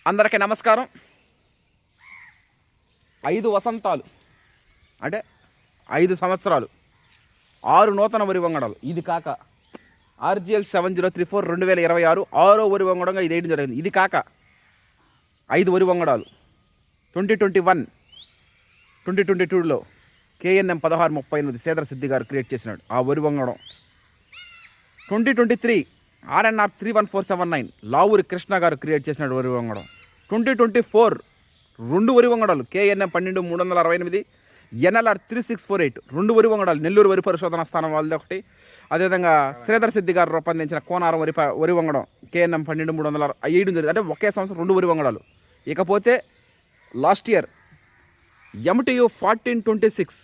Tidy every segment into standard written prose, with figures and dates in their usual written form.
అందరికీ నమస్కారం. 5 వసంతాలు అంటే 5 సంవత్సరాలు 6 నూతన వరి వంగడాలు. ఇది కాక RGL 7034 2026 6వ వరి వంగడంగా ఇది వేయడం జరిగింది. ఇది కాక 5 వరి వంగడాలు 2021 2022లో KNM 1638 సేదర సిద్ధి గారు క్రియేట్ చేసినాడు ఆ వరి వంగడం. 2023 RNR 31479 లావూరి కృష్ణ గారు క్రియేట్ చేసినాడు వరి వంగడం. 2024 2 వరి వంగడాలు KNM 12368 NLR 3648 2 వరి వంగడాలు నెల్లూరు వరి పరిశోధన స్థానం వాళ్ళది ఒకటి. అదేవిధంగా శ్రీధర్ సిద్ధి గారు రూపొందించిన కోనారం వరి వంగడం KNM 12300 వేయడం జరిగింది. అంటే ఒకే సంవత్సరం 2 వరి వంగడాలు. ఇకపోతే లాస్ట్ ఇయర్ MTU 1426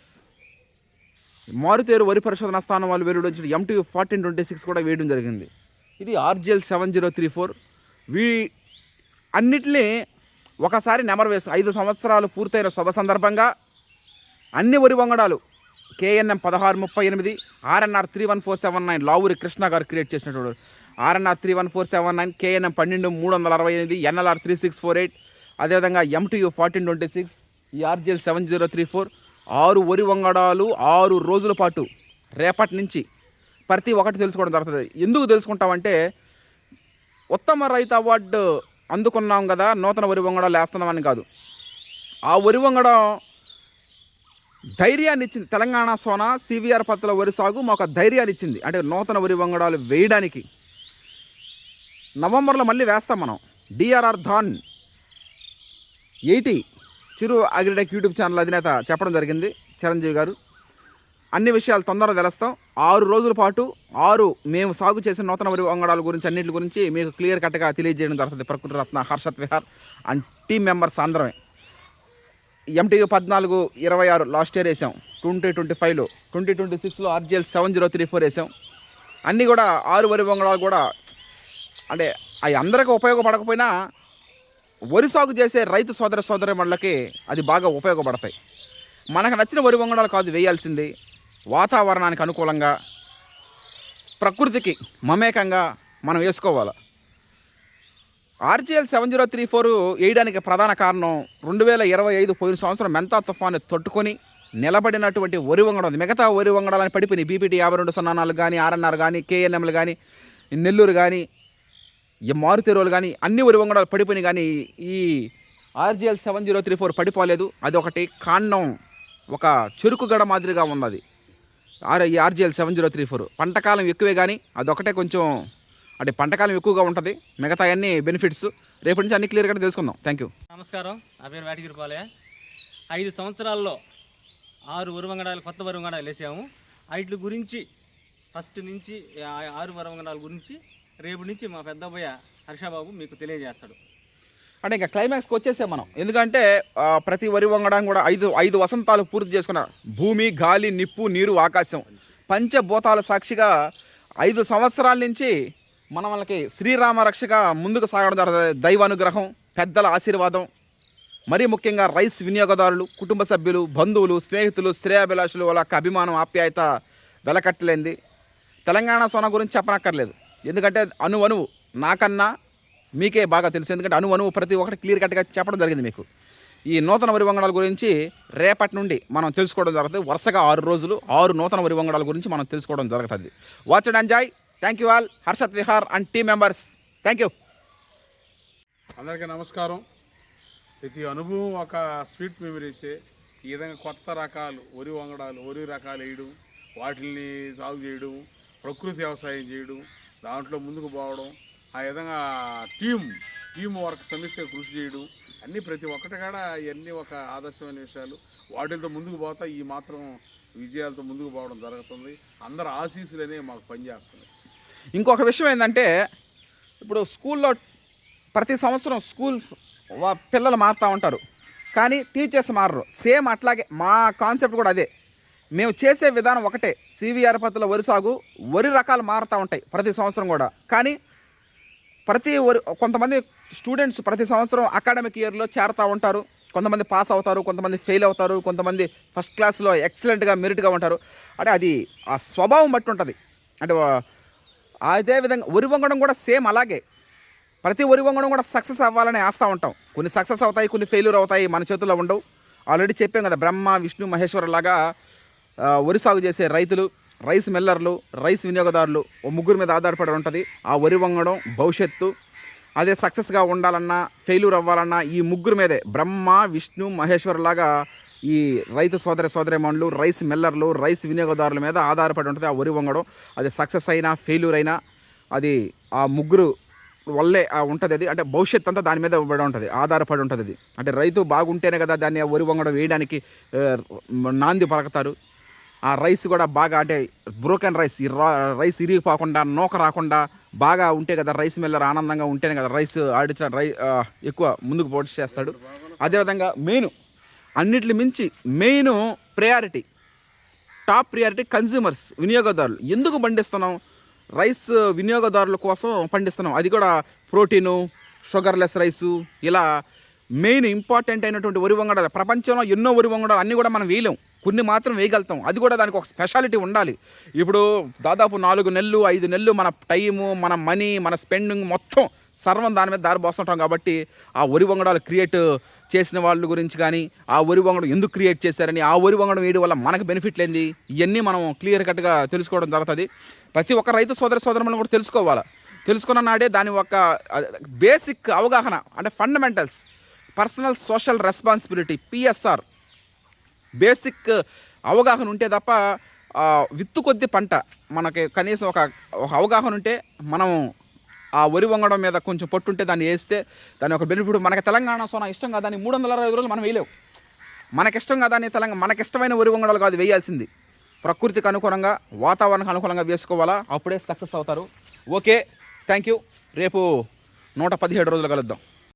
మారుతేరు వరి పరిశోధన స్థానం వాళ్ళు వేరుడు వచ్చిన MTU 1426 కూడా వేయడం జరిగింది. ఇది RGL 7034. అన్నిటినీ ఒకసారి నెమరు వేసు 5 సంవత్సరాలు పూర్తయిన శుభ సందర్భంగా అన్ని వరి వంగడాలు KNM 1638 RNR 31479 లావూరి కృష్ణ గారు క్రియేట్ చేసినటువంటి RNR 31479 KNM 12368 NLR 3648 అదేవిధంగా MTU 1426 ఈ RGL 7034 6 వరి వంగడాలు 6 రోజుల పాటు రేపటి నుంచి ప్రతి ఒక్కటి తెలుసుకోవడం జరుగుతుంది. ఎందుకు తెలుసుకుంటామంటే ఉత్తమ రైతు అవార్డు అందుకున్నాం కదా నూతన వరి వంగడాలు వేస్తున్నామని కాదు. ఆ వరి వంగడం ధైర్యాన్ని ఇచ్చింది. తెలంగాణ సోనా CVR పత్తుల వరి సాగు మాకు ధైర్యాన్ని ఇచ్చింది. అంటే నూతన వరి వంగడాలు వేయడానికి నవంబర్లో మళ్ళీ వేస్తాం మనం. DRR ధాన్ 80 చిరు అగ్రిటెక్ యూట్యూబ్ ఛానల్ అధినేత చెప్పడం జరిగింది చిరంజీవి గారు. అన్ని విషయాలు తొందరగా తెలుస్తాం. 6 రోజుల పాటు 6 మేము సాగు చేసిన నూతన వరి వంగడాల గురించి అన్నింటి గురించి మీకు క్లియర్ కట్గా తెలియజేయడం జరుగుతుంది. Prakriti Ratna Harshat Vihar and team members అందరమే. MTU 1426 లాస్ట్ ఇయర్ వేసాం. 2025లో 2026లో RGL 7034 వేసాం. అన్నీ కూడా 6 వరి వంగడాలు కూడా అంటే అవి అందరికీ ఉపయోగపడకపోయినా వరి సాగు చేసే రైతు సోదరమణులకి అది బాగా ఉపయోగపడతాయి. మనకు నచ్చిన వరి వంగడాలు కాదు వేయాల్సింది, వాతావరణానికి అనుకూలంగా ప్రకృతికి మమేకంగా మనం వేసుకోవాలి. RGL 7034 వేయడానికి ప్రధాన కారణం 2025 పోయిన సంవత్సరం మెంతా తుఫాను తట్టుకొని నిలబడినటువంటి వరి వంగడం ఉంది. మిగతా వరి వంగడాలని పడిపోయినాయి. BPT 5204 కానీ RNR కానీ KNMలు కానీ నెల్లూరు కానీ ఈ మారుతేరువులు కానీ అన్ని వరి వంగడాలు పడిపోయినాయి. కానీ ఈ RGL 7034 పడిపోలేదు. అది ఒకటి కాండం ఒక చెరుకు గడ మాదిరిగా ఉన్నది. ఈ RGL 7034 పంటకాలం ఎక్కువే కానీ అదొకటే కొంచెం అంటే పంటకాలం ఎక్కువగా ఉంటుంది. మిగతా అన్ని బెనిఫిట్స్ రేపటి నుంచి అన్ని క్లియర్గా తెలుసుకుందాం. Thank you. నమస్కారం. నా పేరు వేటగిరిపాలే. 5 సంవత్సరాల్లో 6 వరి వంగడాలు కొత్త వరి వంగడాలు వేసాము. వాటి గురించి ఫస్ట్ నుంచి 6 వరి వంగడాల గురించి రేపు నుంచి మా పెద్దబ్బాయ హర్షబాబు మీకు తెలియజేస్తాడు. అంటే ఇంకా క్లైమాక్స్కి వచ్చేసాం మనం. ఎందుకంటే ప్రతి వరి వంగడం కూడా 5 వసంతాలు పూర్తి చేసుకున్న భూమి, గాలి, నిప్పు, నీరు, ఆకాశం పంచభూతాల సాక్షిగా 5 సంవత్సరాల నుంచి మన వాళ్ళకి శ్రీరామ రక్షగా ముందుకు సాగడం జరుగుతుంది. దైవానుగ్రహం, పెద్దల ఆశీర్వాదం, మరీ ముఖ్యంగా రైస్ వినియోగదారులు, కుటుంబ సభ్యులు, బంధువులు, స్నేహితులు, శ్రేయాభిలాషులు వాళ్ళ అభిమానం, ఆప్యాయత వెలకట్టలేంది. తెలంగాణ సోనా గురించి చెప్పనక్కర్లేదు. ఎందుకంటే అణువు నాకన్నా మీకే బాగా తెలుసు. ఎందుకంటే అణువు ప్రతి ఒక్కటి క్లియర్ కట్గా చెప్పడం జరిగింది మీకు. ఈ నూతన వరి వంగడాల గురించి రేపటి నుండి మనం తెలుసుకోవడం జరుగుతుంది. వరుసగా 6 రోజులు 6 నూతన వరి వంగడాల గురించి మనం తెలుసుకోవడం జరుగుతుంది. Watch and enjoy. Thank you all. Harshad Vihar and team members, thank you. అందరికీ నమస్కారం. ప్రతి అనుభవం ఒక స్వీట్ మెమరీసే. ఈ విధంగా కొత్త రకాలు వరి వంగడాలు, వరి రకాలు వేయడం, వాటిని సాగు చేయడం, ప్రకృతి వ్యవసాయం చేయడం, దాంట్లో ముందుకు పోవడం, ఆ విధంగా టీం వర్క్ సమిష్టిగా కృషి చేయడం, అన్నీ ప్రతి ఒక్కటి కూడా ఇవన్నీ ఒక ఆదర్శమైన విషయాలు. వాటితో ముందుకు పోతా ఈ మాత్రం విజయాలతో ముందుకు పోవడం జరుగుతుంది. అందరు ఆశీస్సులనే మాకు పనిచేస్తుంది. ఇంకొక విషయం ఏంటంటే ఇప్పుడు స్కూల్లో ప్రతి సంవత్సరం స్కూల్స్ పిల్లలు మారుతూ ఉంటారు, కానీ టీచర్స్ మారరు. సేమ్ అట్లాగే మా కాన్సెప్ట్ కూడా అదే. మేము చేసే విధానం ఒకటే. CVR పత్తుల వరి సాగు, వరి రకాలు మారుతూ ఉంటాయి ప్రతి సంవత్సరం కూడా. కానీ కొంతమంది స్టూడెంట్స్ ప్రతి సంవత్సరం అకాడమిక్ ఇయర్లో చేరుతూ ఉంటారు. కొంతమంది పాస్ అవుతారు, కొంతమంది ఫెయిల్ అవుతారు, కొంతమంది ఫస్ట్ క్లాస్లో ఎక్సలెంట్గా మెరిట్గా ఉంటారు. అంటే అది ఆ స్వభావం బట్టి ఉంటుంది. అంటే అదేవిధంగా వరి వంగడం కూడా సేమ్ అలాగే. ప్రతి వరి వంగడం కూడా సక్సెస్ అవ్వాలని ఆస్తూ ఉంటాం. కొన్ని సక్సెస్ అవుతాయి, కొన్ని ఫెయిల్యూర్ అవుతాయి, మన చేతుల్లో ఉండవు. ఆల్రెడీ చెప్పాం కదా, బ్రహ్మ విష్ణు మహేశ్వర లాగా వరి సాగు చేసే రైతులు, రైస్ మిల్లర్లు, రైస్ వినియోగదారులు ముగ్గురు మీద ఆధారపడి ఉంటుంది ఆ వరి వంగడం భవిష్యత్తు. అదే సక్సెస్గా ఉండాలన్నా ఫెయిల్యూర్ అవ్వాలన్నా ఈ ముగ్గురు మీదే, బ్రహ్మ విష్ణు మహేశ్వర లాగా ఈ రైతు సోదరిమణులు, రైస్ మిల్లర్లు, రైస్ వినియోగదారుల మీద ఆధారపడి ఉంటుంది ఆ వరి వంగడం. అది సక్సెస్ అయినా ఫెయిల్యూర్ అయినా అది ఆ ముగ్గురు వల్లే ఉంటుంది. అది అంటే భవిష్యత్తు అంతా దాని మీద పడి ఉంటుంది, ఆధారపడి ఉంటుంది. అది అంటే రైతు బాగుంటేనే కదా దాన్ని ఆ వరి వంగడం వేయడానికి నాంది పలకతారు. ఆ రైస్ కూడా బాగా అంటే బ్రోకెన్ రైస్, ఈ రైస్ ఇరిగిపోకుండా నూక రాకుండా బాగా ఉంటే కదా రైస్ మిల్లర్ ఆనందంగా ఉంటేనే కదా రైస్ ఆడించిన ఎక్కువ ముందుకు పోటీ చేస్తాడు. అదేవిధంగా అన్నిటిని మించి main priority, top priority consumers, వినియోగదారులు. ఎందుకు పండిస్తున్నాం? రైస్ వినియోగదారుల కోసం పండిస్తున్నాం. అది కూడా ప్రోటీను, షుగర్లెస్ రైసు, ఇలా మెయిన్ ఇంపార్టెంట్ అయినటువంటి వరి వంగడాలు. ప్రపంచంలో ఎన్నో వరి వంగడాలు అన్నీ కూడా మనం వేయలేం, కొన్ని మాత్రం వేయగలుగుతాం. అది కూడా దానికి ఒక స్పెషాలిటీ ఉండాలి. ఇప్పుడు దాదాపు 4 నెలలు 5 నెలలు మన టైము, మన మనీ, మన స్పెండింగ్ మొత్తం సర్వం దాని మీద దారిపోస్తుంటాం. కాబట్టి ఆ వరి వంగడాలు క్రియేట్ చేసిన వాళ్ళ గురించి కానీ, ఆ వరి వంగడం ఎందుకు క్రియేట్ చేశారని, ఆ వరి వంగడం వేయడం వల్ల మనకు బెనిఫిట్ లేనిది, ఇవన్నీ మనం క్లియర్ కట్గా తెలుసుకోవడం జరుగుతుంది. ప్రతి ఒక్క రైతు సోదరులను కూడా తెలుసుకోవాలి. తెలుసుకున్న నాడే దాని ఒక బేసిక్ అవగాహన అంటే fundamentals, personal social responsibility, PSR basic అవగాహన ఉంటే తప్ప విత్తు కొద్ది పంట మనకి కనీసం ఒక అవగాహన ఉంటే మనం ఆ వరి వంగడం మీద కొంచెం పట్టుంటే దాన్ని వేస్తే దాని ఒక బెనిఫిట్. మనకి తెలంగాణ సోనా ఇష్టం కాదని 365 రోజులు మనం వేయలేవు. మనకిష్టం కాదని మనకిష్టమైన వరి వంగడాలు కాదు వేయాల్సింది. ప్రకృతికి అనుకూలంగా, వాతావరణానికి అనుకూలంగా వేసుకోవాలా, అప్పుడే సక్సెస్ అవుతారు. Okay, thank you. రేపు 117 రోజులు కలుద్దాం.